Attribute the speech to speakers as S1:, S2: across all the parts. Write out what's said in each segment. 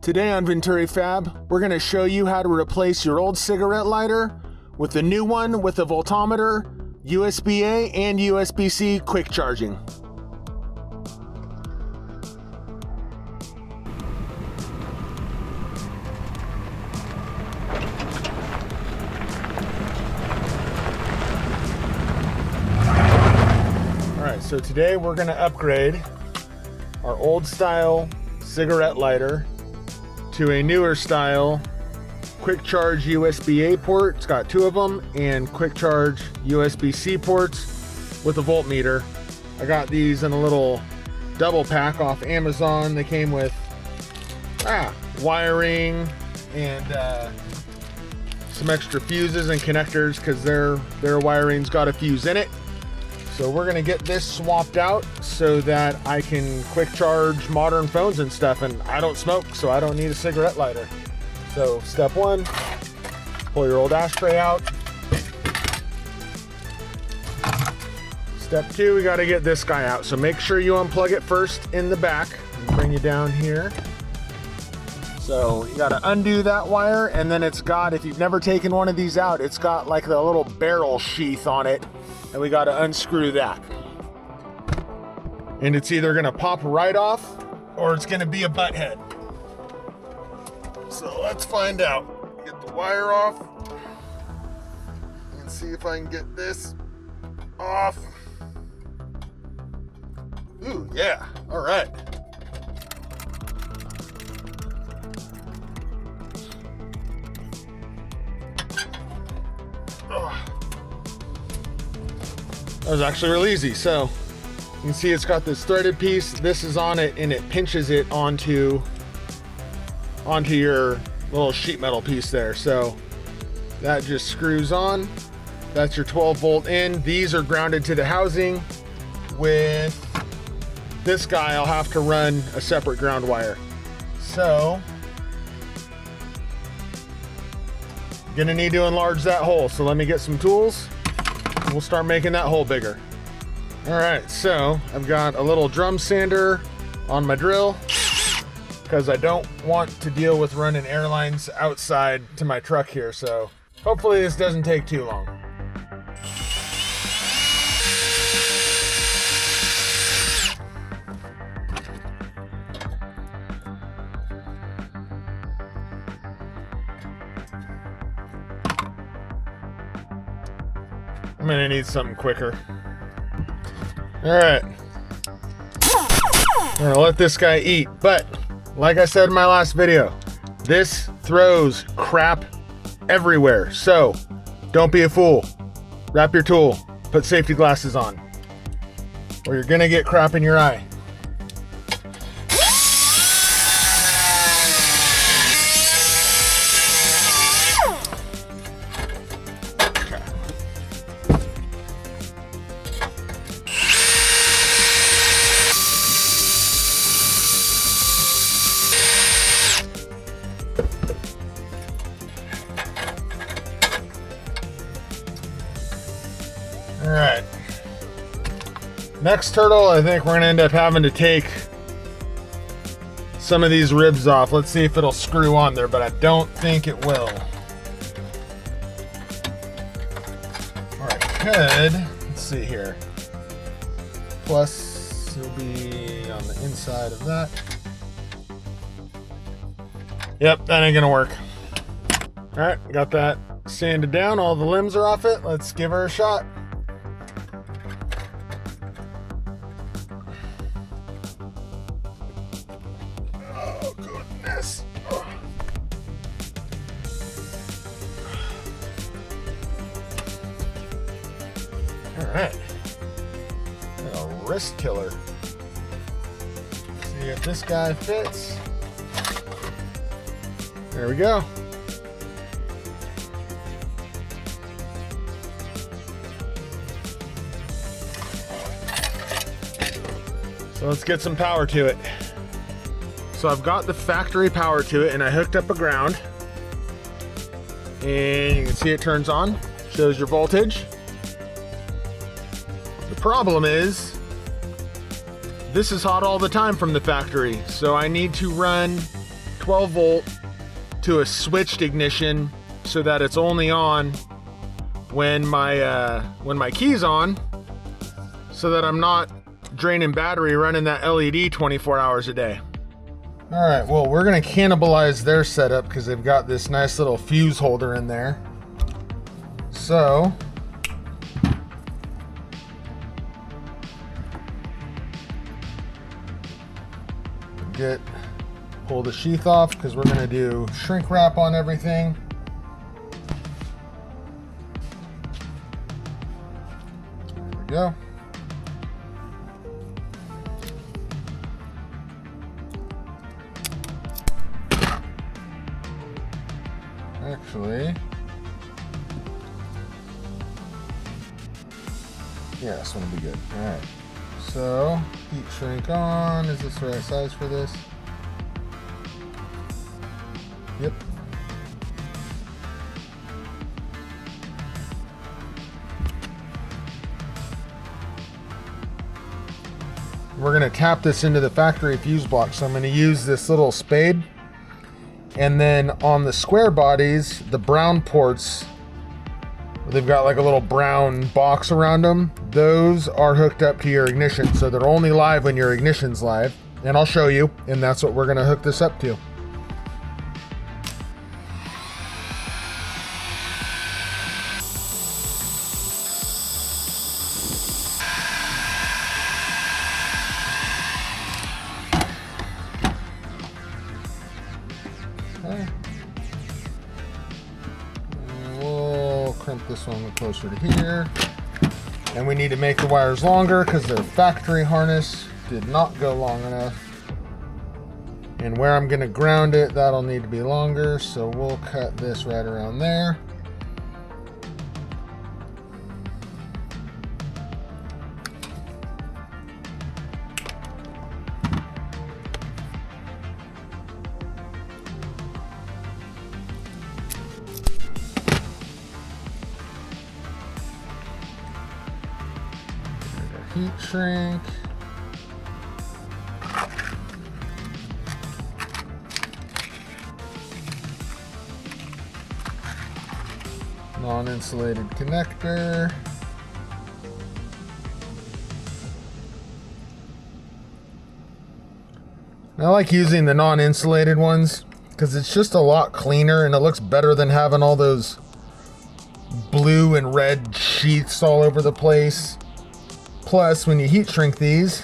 S1: Today on Venturi Fab, we're going to show you how to replace your old cigarette lighter with a new one with a voltmeter, USB-A and USB-C quick charging. Alright, so today we're going to upgrade our old style cigarette lighter to a newer style quick charge USB-A port. It's got 2 of them, and quick charge USB-C ports with a voltmeter. I got these in a little double pack off Amazon. They came with wiring and some extra fuses and connectors because their wiring's got a fuse in it. So we're gonna get this swapped out so that I can quick charge modern phones and stuff, and I don't smoke, so I don't need a cigarette lighter. So step 1, pull your old ashtray out. Step 2, we gotta get this guy out. So make sure you unplug it first in the back and bring you down here. So you gotta undo that wire, and then it's got, if you've never taken one of these out, it's got like the little barrel sheath on it, and we got to unscrew that. And it's either going to pop right off or it's going to be a butt head. So let's find out. Get the wire off and see if I can get this off. Ooh, yeah. All right. That was actually real easy. So you can see it's got this threaded piece. This is on it, and it pinches it onto your little sheet metal piece there. So that just screws on. That's your 12 volt in. These are grounded to the housing. With this guy, I'll have to run a separate ground wire. So gonna need to enlarge that hole. So let me get some tools. We'll start making that hole bigger. All right, so I've got a little drum sander on my drill because I don't want to deal with running air lines outside to my truck here. So hopefully this doesn't take too long. I'm gonna need something quicker. All right, I'm gonna let this guy eat, but like I said in my last video, this throws crap everywhere. So don't be a fool. Wrap your tool, put safety glasses on, or you're gonna get crap in your eye. All right, next turtle, I think we're gonna end up having to take some of these ribs off. Let's see if it'll screw on there, but I don't think it will. Or I could, let's see here. Plus, it'll be on the inside of that. Yep, that ain't gonna work. All right, got that sanded down. All the limbs are off it. Let's give her a shot. Oh, goodness. Oh. All right. A wrist killer. See if this guy fits. There we go. So let's get some power to it. So I've got the factory power to it, and I hooked up a ground. And you can see it turns on, shows your voltage. The problem is, this is hot all the time from the factory, so I need to run 12 volt to a switched ignition so that it's only on when my key's on, so that I'm not draining battery running that LED 24 hours a day. All right, well, we're gonna cannibalize their setup because they've got this nice little fuse holder in there. So, pull the sheath off because we're gonna do shrink wrap on everything. There we go. Actually, yeah, this one will be good. All right, so heat shrink on. Is this the right size for this? Yep. We're gonna tap this into the factory fuse block. So I'm gonna use this little spade. And then on the square bodies, the brown ports, they've got like a little brown box around them. Those are hooked up to your ignition. So they're only live when your ignition's live. And I'll show you, and that's what we're gonna hook this up to. We'll crimp this one closer to here. And we need to make the wires longer because their factory harness did not go long enough. And where I'm going to ground it, that'll need to be longer. So we'll cut this right around there. Heat shrink. Non-insulated connector. I like using the non-insulated ones because it's just a lot cleaner and it looks better than having all those blue and red sheaths all over the place. Plus, when you heat shrink these,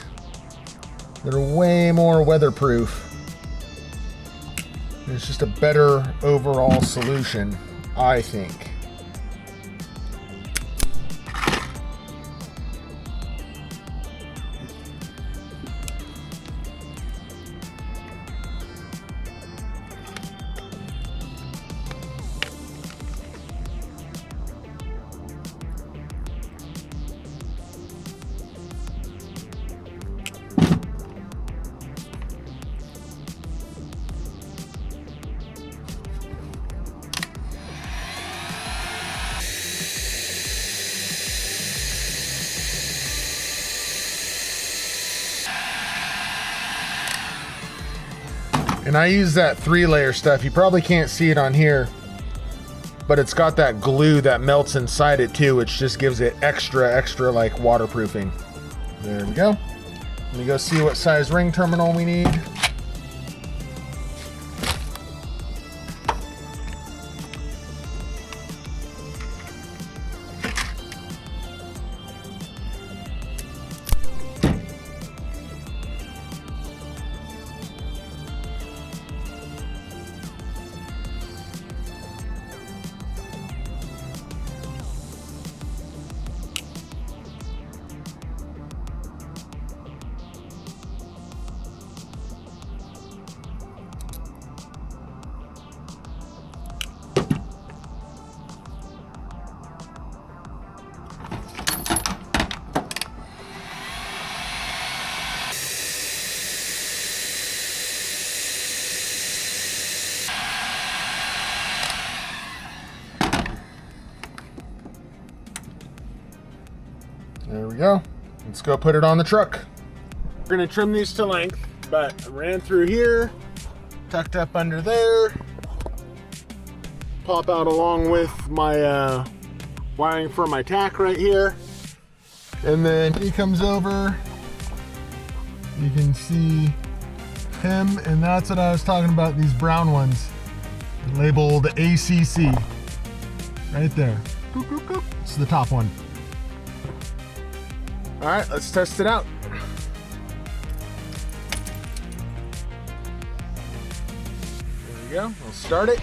S1: they're way more weatherproof. It's just a better overall solution, I think. And I use that 3-layer stuff. You probably can't see it on here, but it's got that glue that melts inside it too, which just gives it extra like waterproofing. There we go. Let me go see what size ring terminal we need. There we go. Let's go put it on the truck. We're gonna trim these to length, but I ran through here, tucked up under there. Pop out along with my wiring for my tack right here. And then he comes over. You can see him, and that's what I was talking about, these brown ones. Labeled ACC. Right there. Boop, boop, boop. This is the top one. All right, let's test it out. There we go, we'll start it.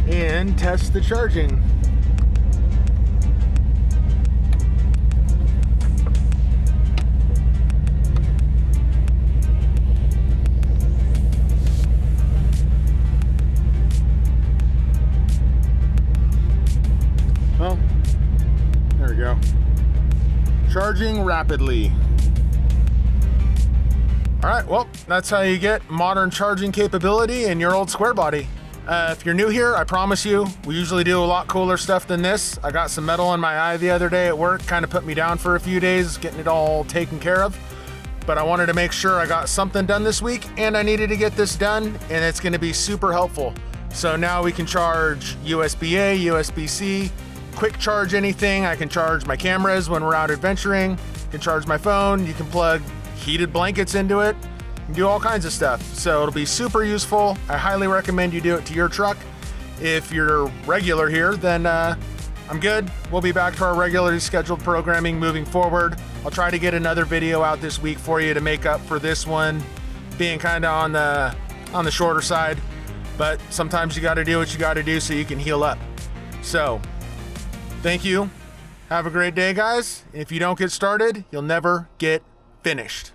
S1: And test the charging. Well, there we go. Charging rapidly. All right, well, that's how you get modern charging capability in your old square body. If you're new here, I promise you, we usually do a lot cooler stuff than this. I got some metal in my eye the other day at work, kind of put me down for a few days, getting it all taken care of. But I wanted to make sure I got something done this week, and I needed to get this done, and it's gonna be super helpful. So now we can charge USB-A, USB-C, quick charge anything. I can charge my cameras when we're out adventuring, I can charge my phone, you can plug heated blankets into it, do all kinds of stuff. So it'll be super useful. I highly recommend you do it to your truck. If you're regular here, then I'm good. We'll be back to our regularly scheduled programming moving forward. I'll try to get another video out this week for you to make up for this one being kind of on the shorter side, but sometimes you got to do what you got to do so you can heal up. So thank you. Have a great day, guys. If you don't get started, you'll never get finished.